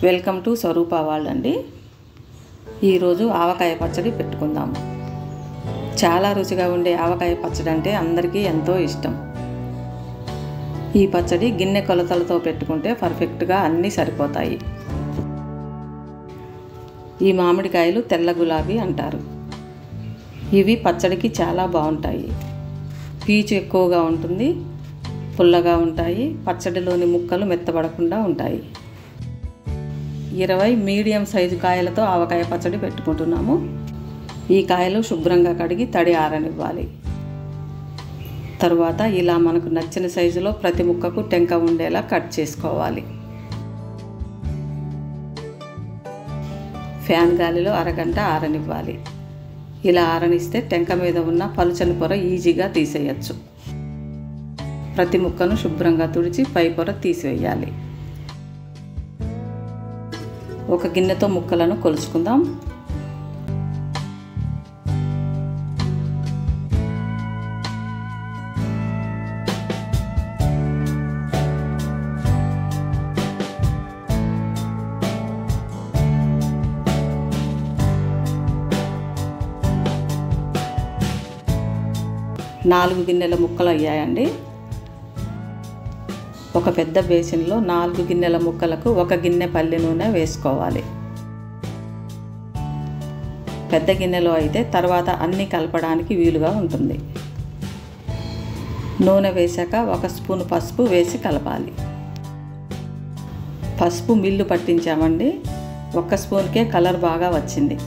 Welcome to Swaroopa world అండి. ఈరోజు ఆవకాయ పచ్చడి పెట్టుకుందాం. చాలా రుచిగా ఉండే ఆవకాయ పచ్చడి అంటే అందరికీ ఎంతో ఇష్టం. ఈ పచ్చడి గిన్నె కొలతలతో పెట్టుకుంటే పర్ఫెక్ట్గా అన్నీ సరిపోతాయి. ఈ మామిడికాయలు తెల్ల గులాబీ అంటారు. ఇవి పచ్చడికి చాలా బాగుంటాయి. పీచు ఎక్కువగా ఉంటుంది, పుల్లగా ఉంటాయి, పచ్చడిలోని ముక్కలు మెత్తబడకుండా ఉంటాయి. 20 మీడియం సైజు కాయలతో ఆవకాయ పచ్చడి పెట్టుకుంటున్నాము. ఈ కాయలు శుభ్రంగా కడిగి తడి ఆరనివ్వాలి. తరువాత ఇలా మనకు నచ్చిన సైజులో ప్రతి ముక్కకు టెంక ఉండేలా కట్ చేసుకోవాలి. ఫ్యాన్ గాలిలో అరగంట ఆరనివ్వాలి. ఇలా ఆరనిస్తే టెంక మీద ఉన్న పలుచని పొర ఈజీగా తీసేయచ్చు. ప్రతి ముక్కను శుభ్రంగా తుడిచి పై పొర తీసివేయాలి. ఒక గిన్నెతో ముక్కలను కొలుచుకుందాం. నాలుగు గిన్నెల ముక్కలు అయ్యాయండి. ఒక పెద్ద బేసిన్లో 4 గిన్నెల ముక్కలకు 1 గిన్నె పల్లి నూనె వేసుకోవాలి. పెద్ద గిన్నెలో అయితే తర్వాత అన్నీ కలపడానికి వీలుగా ఉంటుంది. నూనె వేశాక 1 స్పూన్ పసుపు వేసి కలపాలి. పసుపు మిల్లు పట్టించామండి. 1 స్పూన్కే కలర్ బాగా వచ్చింది.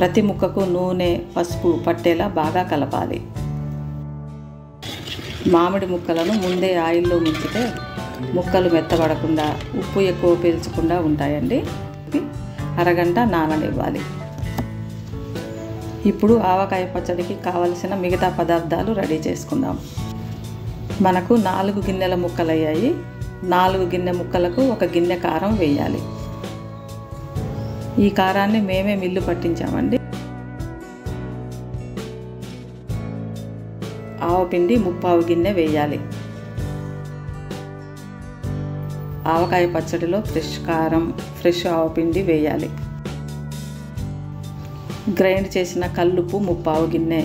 ప్రతి ముక్కకు నూనె పసుపు పట్టేలా బాగా కలపాలి. మామిడి ముక్కలను ముందే ఆయిల్లో ముంచితే ముక్కలు మెత్తబడకుండా, ఉప్పు ఎక్కువ పీల్చకుండా ఉంటాయండి. అరగంట నాననివ్వాలి. ఇప్పుడు ఆవకాయ పచ్చడికి కావలసిన మిగతా పదార్థాలు రెడీ చేసుకుందాం. మనకు 4 గిన్నెల ముక్కలు అయ్యాయి. 4 గిన్నె ముక్కలకు 1 గిన్నె కారం వేయాలి. ఈ కారాన్ని మేమే మిల్లు పట్టించామండి. ఆవపిండి 3/4 గిన్నె వేయాలి. ఆవకాయ పచ్చడిలో ఫ్రెష్ కారం, ఫ్రెష్ ఆవపిండి వేయాలి. గ్రైండ్ చేసిన కల్లుప్పు 3/4 గిన్నె,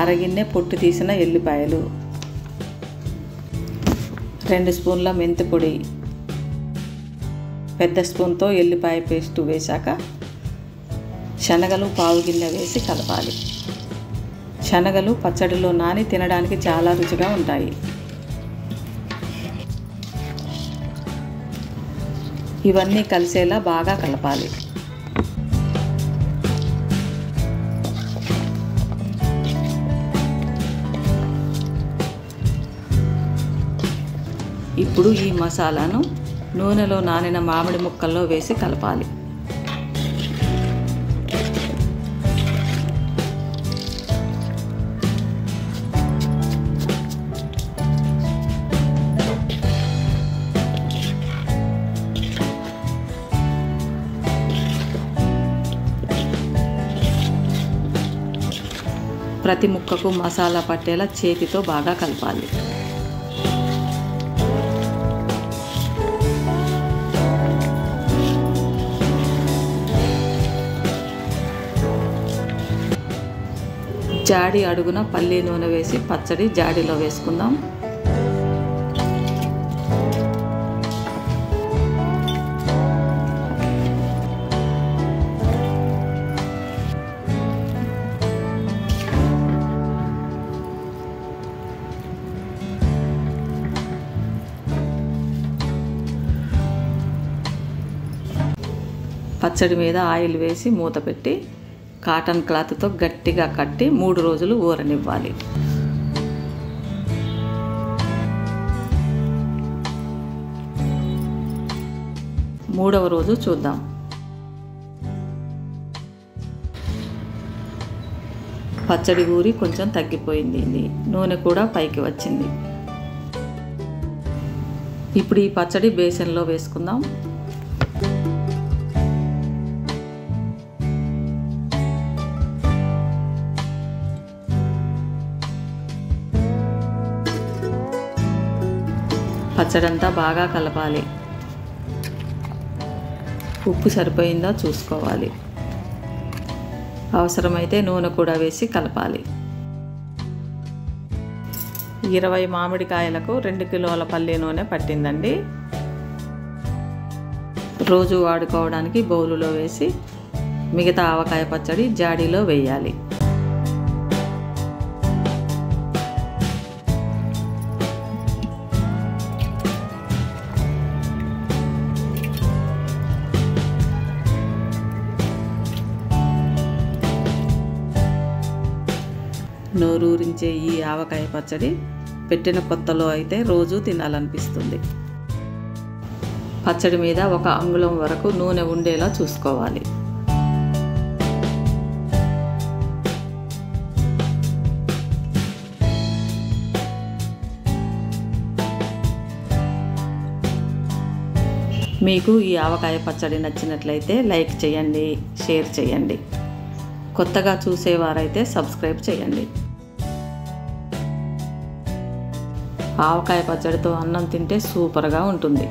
అరగిన్నె పొట్టు తీసిన ఎల్లిపాయలు, 2 స్పూన్ల మెంతి పొడి, పెద్ద స్పూన్తో ఎల్లిపాయ పేస్టు వేశాక శనగలు 1/4 గిన్నె వేసి కలపాలి. శనగలు పచ్చడిలో నాని తినడానికి చాలా రుచిగా ఉంటాయి. ఇవన్నీ కలిసేలా బాగా కలపాలి. ఇప్పుడు ఈ మసాలాను నూనెలో నానిన మామిడి ముక్కల్లో వేసి కలపాలి. ప్రతి ముక్కకు మసాలా పట్టేలా చేతితో బాగా కలపాలి. జాడి అడుగున పల్లి నూనె వేసి పచ్చడి జాడీలో వేసుకుందాం. పచ్చడి మీద ఆయిల్ వేసి మూత పెట్టి కాటన్ క్లాత్తో గట్టిగా కట్టి 3 రోజులు ఊరనివ్వాలి. మూడవ రోజు చూద్దాం. పచ్చడి ఊరి కొంచెం తగ్గిపోయింది. నూనె కూడా పైకి వచ్చింది. ఇప్పుడు ఈ పచ్చడి బేసన్లో వేసుకుందాం. పచ్చడంతా బాగా కలపాలి. ఉప్పు సరిపోయిందో చూసుకోవాలి. అవసరమైతే నూనె కూడా వేసి కలపాలి. 20 మామిడికాయలకు 2 కిలోల పల్లి నూనె పట్టిందండి. రోజు వాడుకోవడానికి బౌలులో వేసి మిగతా ఆవకాయ పచ్చడి జాడీలో వేయాలి. నోరూరించే ఈ ఆవకాయ పచ్చడి పెట్టిన కొత్తలో అయితే రోజు తినాలనిపిస్తుంది. పచ్చడి మీద 1 అంగుళం వరకు నూనె ఉండేలా చూసుకోవాలి. మీకు ఈ ఆవకాయ పచ్చడి నచ్చినట్లయితే లైక్ చేయండి, షేర్ చేయండి. కొత్తగా చూసేవారైతే సబ్స్క్రైబ్ చేయండి. ఆవకాయ పచ్చడితో అన్నం తింటే సూపర్గా ఉంటుంది.